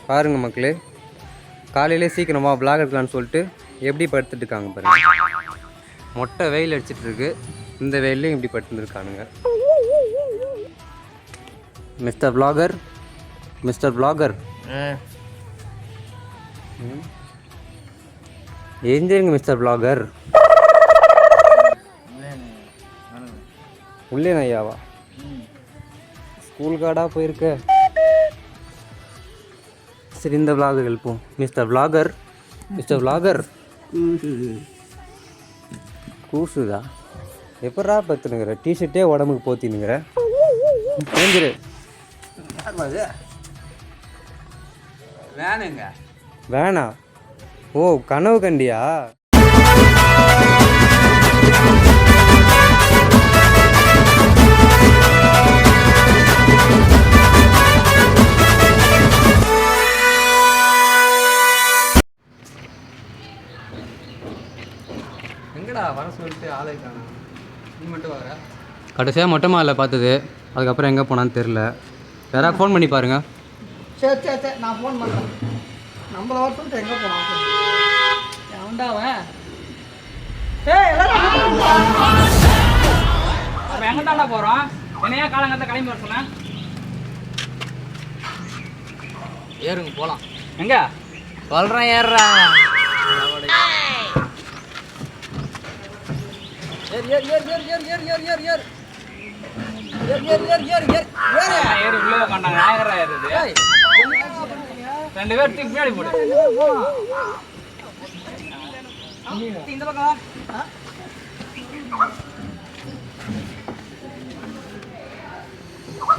பாருங்க மக்களே, காலையிலே சீக்கிரமாக vlog எடுக்கலான்னு சொல்லிட்டு எப்படி படுத்துட்டு இருக்காங்க பாருங்க. மொட்டை வெயில் அடிச்சிட்டு இருக்கு, இந்த வெயிலையும் இப்படி படுத்துருக்கானுங்க. மிஸ்டர் vlogger, மிஸ்டர் vlogger, எந்திரிங்க மிஸ்டர் vlogger. உள்ளே ஐயாவா ஸ்கூல் கார்டாக போயிருக்க. சரி, இந்த vlogger எழுப்போம். Mister vlogger, mister vlogger. கூசுதா? எப்படா பத்துனுங்கிற? டிஷர்ட்டே உடம்புக்கு போத்தினுங்கிற. எழுந்திரு. வேணுங்க. வேணா. ஓ, கனவு கண்டியா? எங்கடா வர சொல்லிட்டு ஆளை காணோம். நீ மட்டும் வர. கடைசியாக மொட்டை மாலை பார்த்தது, அதுக்கப்புறம் எங்கே போனான்னு தெரில. யாராவது ஃபோன் பண்ணி பாருங்க. சரி சரி சரி, நான் ஃபோன் பண்ணுறேன். நம்மளை வர சொல்லிட்டு எங்கே போனான் அவன்? நம்ம எங்கே தாண்டா போகிறோம்? என்னையா காலங்கத்தை கிளம்பி வர சொன்னேன். ஏறுங்க போகலாம். எங்கே சொல்கிறேன், ஏறுறா. ரெண்டு பேர் தூக்கி பின்னாடி போடு. இந்த பக்கம்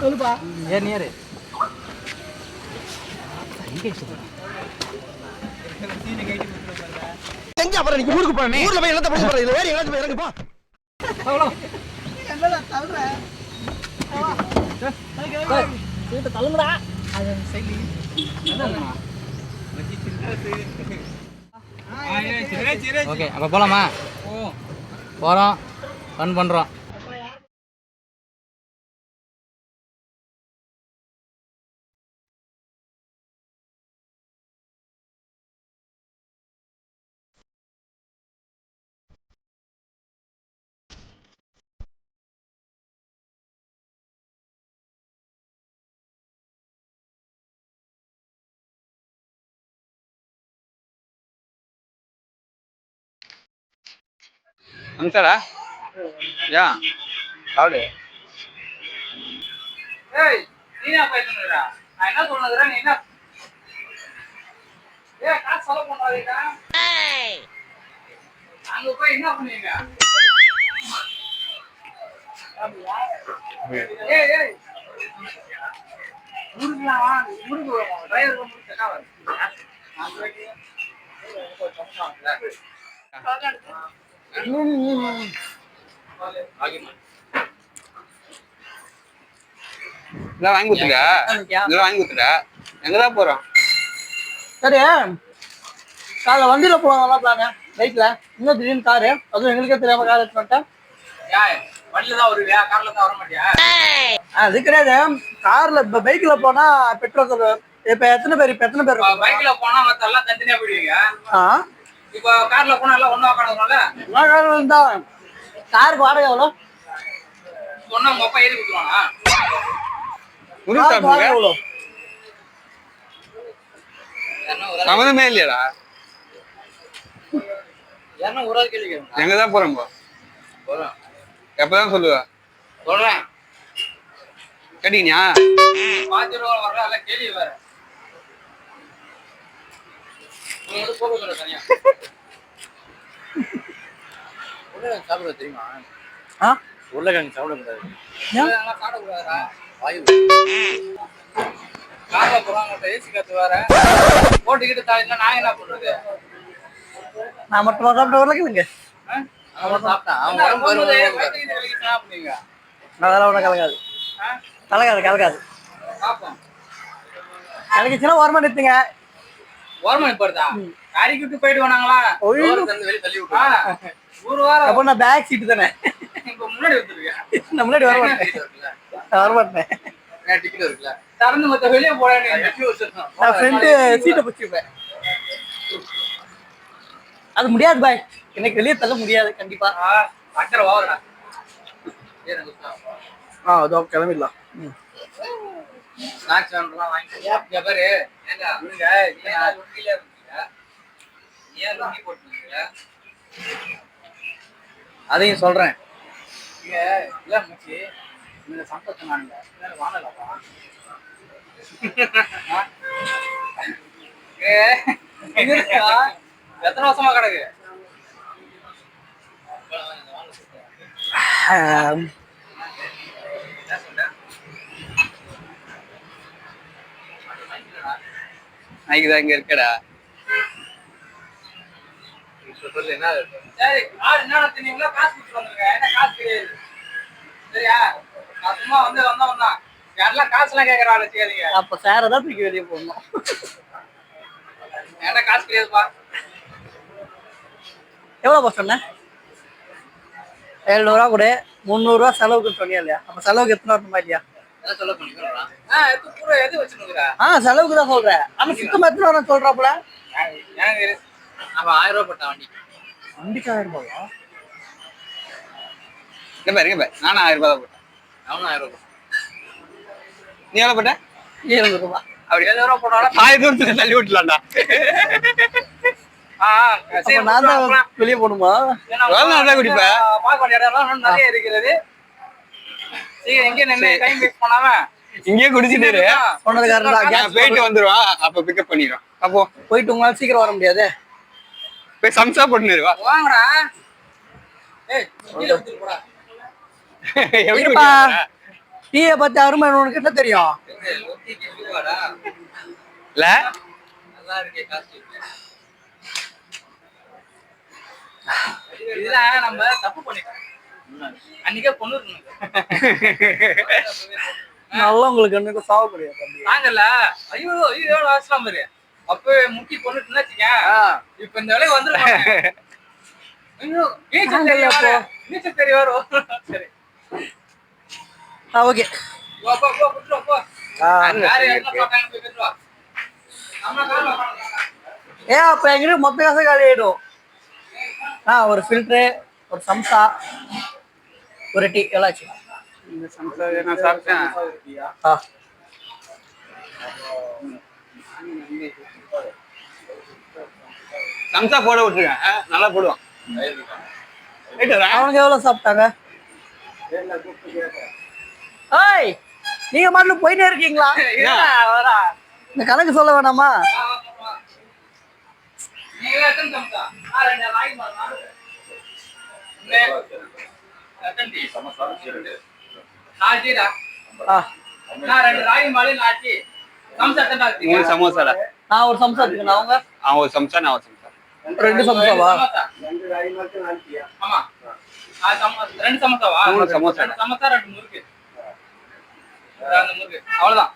சொல்லுப்பா. ஏறு நேரு. எங்க அப்புறம் நீங்க ஊருக்கு போறேன். ஊர்ல போய் என்னத்த பண்ண போறீங்க? இல்ல வேற எங்கயாச்சும் போய் இறங்குப்பா. என்னடா தள்ளுற? சீட்ட தள்ளுங்கடா. அது சைடு. ஓகே, அப்ப போலாமா? போறோம், ஃபன் பண்றோம். அம்சாடா யா சாப்பிடு. ஏய், நீனா பேசுறடா. நான் என்ன சொல்றதுடா, நீ என்ன? ஏய், காசு செலவு பண்ணாதீடா. ஏய், அங்க போய் என்ன பண்ணுவீங்க? ஏய் ஏய், முருகலாம் முருகு டிரைவர் வந்து செட்டா வர. நான் போய் வாங்கி கொடுத்துட்டா. வாங்கி கொடுத்துட்டா. எங்கதான் போறோம்? சரி, காலைல வண்டியில போவாங்கலாம் பிளானு. பைக்ல இன்னும் திடீர்னு காரு, அதுவும் எங்களுக்கே தெரியாம கார் எடுத்து பண்ணிட்டேன். வண்டியில தான் வருவியா? கார்ல தான் வர மாட்டியா? அது கிடையாது. கார்ல இப்ப பைக்ல போனா பெட்ரோல் செலவு. இப்ப எத்தனை பேர் பைக்ல போனா மத்த எல்லாம் தனித்தனியா போயிடுவீங்க. இப்ப கார்ல போனா எல்லாம் ஒண்ணா உட்காந்துருக்கோம்ல. காருக்கு வாடகை எவ்வளோ? சொன்னா உங்க அப்பா ஏறி கொடுத்துருவானா? எவ்வளோ? சம்மந்தமே இல்லையாடா. ஒரு ஆள் கேள்வி கேட்க. எங்கதான் போறோம்? போறோம். எப்பதான் சொல்லுவ? சொல்றேன். கேட்டீங்கயா? 5 ரூபா வரல, எல்லாம் கேள்வி வேற. நீங்க போக தனியா. உருளைக்கிழங்கு சாப்பிட தெரியுமா? உருளைக்கிழங்கு சாப்பிட கூடாது. சாப்பிடக்கூடாதா? வாயு காலைல போறாங்க, ஏசி காத்து வேற போட்டுக்கிட்டு தாளினா நாங்க என்ன பண்றது? நான் மட்டும் சாப்பிட்ட உருளைக்கிழங்கு சாப்பிட்டேன். அதெல்லாம் ஒன்றும் கலக்காது. கலக்காது. கலக்கிச்சுன்னா ஓரமா நிறுத்துங்க. ஓரமா நிற்பதா? கறிக்கிட்டு போயிட்டு வந்தாங்களா? வெளியே தள்ளி விட்டா ஒரு வாரம். அப்போ நான் பேக் சீட்டு தானே. இப்ப முன்னாடி வந்துருக்கேன். நான் முன்னாடி வரமாட்டேன். டிக்கெட் இருக்குல்ல திறந்து மத்த வெளியே போறேன் நான் ஃப்ரெண்டு சீட்டை பிடிச்சிப்பேன். அது முடியாது பாய், எனக்கு வெளியே தள்ள முடியாது கண்டிப்பா. அக்கறை ஓவரா அதோ கிளம்பிடலாம். ஸ்நாக்ஸ் வேணும்லாம் வாங்கி பாரு. ஏன் லுங்கி போட்டுருக்கீங்க? அதையும் சொல்றேன். இல்ல மூச்சு இந்த சம்பத்தை நானுங்க வாங்கலப்பா. எத்தனை வருஷமா கிடக்கு? நாய்க்குதான் இங்க இருக்கடா. சொல்லு என்ன? சரி என்ன தின்னீங்களா? காசு கொடுத்து வந்துருங்க. என்ன காசு கிடையாது சரியா? நான் சும்மா வந்தான் யாரெல்லாம் காசு எல்லாம் கேட்கறாங்க வச்சுக்காதீங்க. அப்ப சாரதான் தூக்கி வெளியே போடணும். என்ன காசு கிடையாதுப்பா. எவ்வளோப்பா சொன்னேன்? 700 ரூபா கூட 300 ரூபா செலவுக்கு சொன்னியா இல்லையா? அப்ப செலவுக்கு எத்தனை வரணுமா இல்லையா? செலவுக்கு தான் சொல்றேன். ஆனா சுத்தமா எத்தனை வரும் சொல்றாப்புல? அவன் 1000 ரூபாய் போட்டான் வண்டி. வண்டிக்கு 1000 ரூபாயா? நானும் 1000 ரூபாய் தான் போட்டேன். அவனும் 1000 ரூபாய். நீ எவ்வளவு போட்ட? 700 ரூபாய். அப்படி 700 ரூபாய் போட்டாலும் 1000 தூரத்துல தள்ளி விட்டுலாம்டா. நான் தான் வெளியே போகணுமா? குடிப்ப பார்க்க வேண்டிய இடம் நிறைய இருக்கிறது. எங்க நின்று டைம் வேஸ்ட் பண்ணாம இங்கே குடிச்சிட்டு சொன்னதுக்காரன் போயிட்டு வந்துருவான். அப்ப பிக்கப் பண்ணிடுவான். அப்போ போயிட்டு உங்களால சீக்கிரம் வர முடியாது. போய் சம்சா போட்டுருவா. வாங்கடா. டீயை பத்தி அருமை உனக்கு என்ன தெரியும்? இல்ல நல்லா இருக்கே காசு. இதெல்லாம் நம்ம தப்பு பண்ணிட்டோம். அன்னைக்கே பொண்ணு நல்லா உங்களுக்கு என்னக்கு சாவ முடியாது நாங்கல்ல. ஐயோ எவ்வளவு அவசரம் பாரு. அப்ப முக்கி பொண்ணுட்டுன்னு வச்சுக்க. இப்ப இந்த வேலைக்கு வந்துருக்காங்க. ஐயோ நீச்சல் தெரிய வரும். சரி ஓகே அப்ப எங்கிட்ட மொத்த காசு காலி ஆயிடும். ஒரு ஃபில்டரு, ஒரு சம்சா, ஒரு டீ எல்லாச்சு. இந்த சம்சா நான் சாப்பிட்டேன். சம்சா போட விட்டுருக்கேன். நல்லா போடுவான். அவனுக்கு எவ்வளவு சாப்பிட்டாங்க? நீங்க மட்டும் போயிட்டே இருக்கீங்களா? இந்த கணக்கு சொல்ல வேணாமா? சமோசாடா. நான் ஒரு சம்சா எடுத்துக்கணும். அவங்க ஒரு சம்சா, நான் ஒரு சம்சா. 2 சம்சாவா? ஆமா 2 சமோசாவா? 3 சமோசா. 2 சமோசா 2 முறுக்கு. அந்த முறுக்கு அவ்வளவுதான்.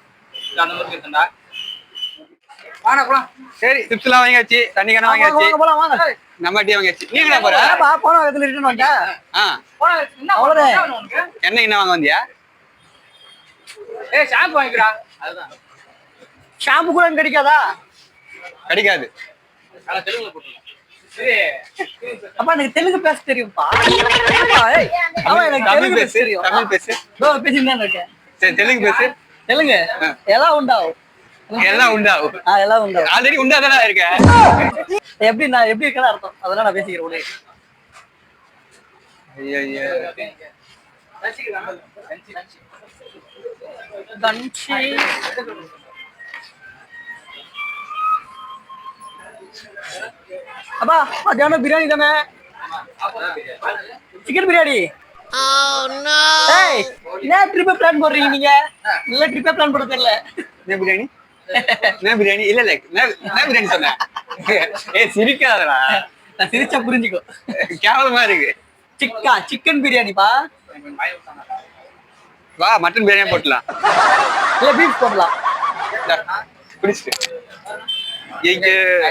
அந்த முறுக்கு இருக்குடா. வாடா போலாம். சரி சிப்ஸ்லாம் வாங்கியாச்சு, தண்ணி கேன் வாங்கியாச்சு. போலாம் வாங்க. நம்ம டீ வாங்கியாச்சு. நீ என்ன போற? போன இடத்துல ரிட்டர்ன் வந்துட்ட. என்ன அவ்வளவுதான். என்ன வாங்க வந்தியா? ஷாம்பு வாங்கிக்கடா. அதுதான். ஷாம்பு கூட கிடைக்காதா? கிடைக்காது. அத தெலுங்குல போட்டுறோம். அப்பா எனக்கு தெலுங்கு பேச தெரியும்பா. எனக்கு தமிழ் பேச தெரியும். தமிழ் பேசு. பேசிட்டு இருக்கேன். சரி தெலுங்கு பேசு. தெலுங்கு எல்லாம் உண்டாவும். எல்லாம் உண்டாவும். எல்லாம் உண்டாவும். ஆல்ரெடி உண்டாதானே இருக்க. எப்படி நான் எப்படி இருக்கேன்னு அர்த்தம். அதெல்லாம் நான் பேசிக்கிறேன் உடனே. ஐயோ கன்சி அப்பா மத்தியானம் பிரியாணி தானே? சிக்கன் பிரியாணி. என்ன ட்ரிப் பிளான் போடுறீங்க நீங்க? இல்ல ட்ரிப் பிளான் போட தெரியல. என்ன பிரியாணி? என்ன பிரியாணி? இல்ல என்ன பிரியாணி சொன்ன? சிரிக்காதடா. நான் சிரிச்சா புரிஞ்சுக்கோ. கேவலமா இருக்கு. சிக்கன் பிரியாணிப்பா. வா மட்டன் பிரியாணி போடலாம். இல்ல பீஃப் போடலாம். குடிச்சிட்டு இங்க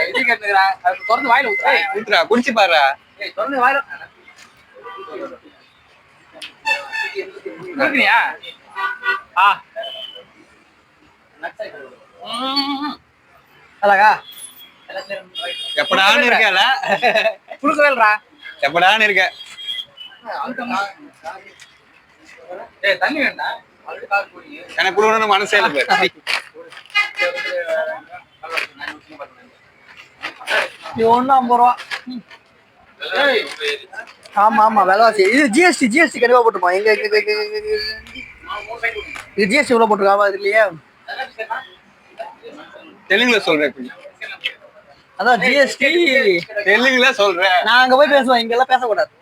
இது கேக்குறா. தொடர்ந்து வாயில ஊத்துறா. குடிச்சு பாருடா. தொடர்ந்து வாயில குடிக்கறியா? அழகா எப்படான்னு இருக்கல குடுக்கவேல்ரா எப்படான்னு இருக்க ஏய் தண்ணி வேண்டாம் ஆல்ரெடி கால் போறீங்க எனக்கு குடுக்கணும்னு மனசே இல்லை பாரு. இது ஒண்ணு 50 ரூபா. ஆமா ஆமா விலைவாசி இது ஜிஎஸ்டி கண்டிப்பா போட்டுப்போம் எங்க இது ஜிஎஸ்டி எவ்வளவு போட்டுருக்காமா இது இல்லையே தெலுங்குல சொல்றேன் கொஞ்சம். அதான் ஜிஎஸ்டி தெலுங்குல சொல்றேன். நான் அங்க போய் பேசுவேன் இங்க எல்லாம் பேசக்கூடாது.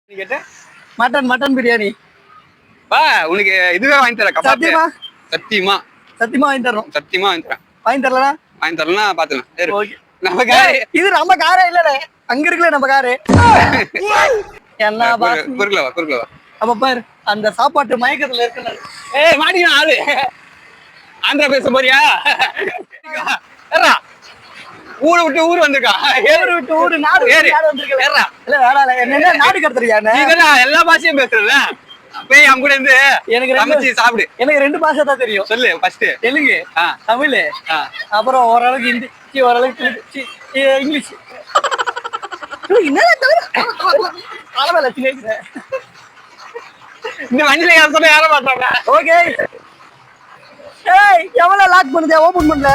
நீ கேட்ட மட்டன் பிரியாணி பா உனக்கு இதுவே வாங்கி தரேன். கபாப் சத்தியமா சத்தியமா சத்தியமா வாங்கி தரணும். சத்தியமா வாங்கி தரேன். வாங்கி தரலனா வாங்கி தரலன்னா பாத்துக்கலாம். ஓகே நம்ம இது நம்ம காரே இல்லடே அங்க இருக்குல நம்ம காரு என்ன பாஸ் குறுக்கல வா. அப்ப பாரு அந்த சாப்பாட்டு மயக்கத்துல இருக்கல. ஏய் மாட்டிக்கலாம் ஆளு. ஆந்திரா பேச போறியா? ஏறா ஊரை விட்டு ஊர் வந்திருக்கா. ஊரு விட்டு ஊரு நாடு ஏறு. வந்திருக்கல. ஏறா இல்ல வேணால என்ன நாடு கடத்துறியா? நீ தானே எல்லா பாஷையும் பேசுறல. போய் அவங்க கூட இருந்து எனக்கு சமைச்சு சாப்பிடு. எனக்கு 2 பாஷை தான் தெரியும். சொல்லு ஃபர்ஸ்ட். தெலுங்கு, ஆ தமிழ், ஆ அப்புறம் ஓரளவுக்கு ஹிந்தி, ஓரளவுக்கு இங்கிலீஷ். இந்த மஞ்சள் யாரும் சொல்ல யார மாட்டாங்க. ஓகே. ஏய் எவ்வளவு லாக் பண்ணுதே ஓபன் பண்ணல.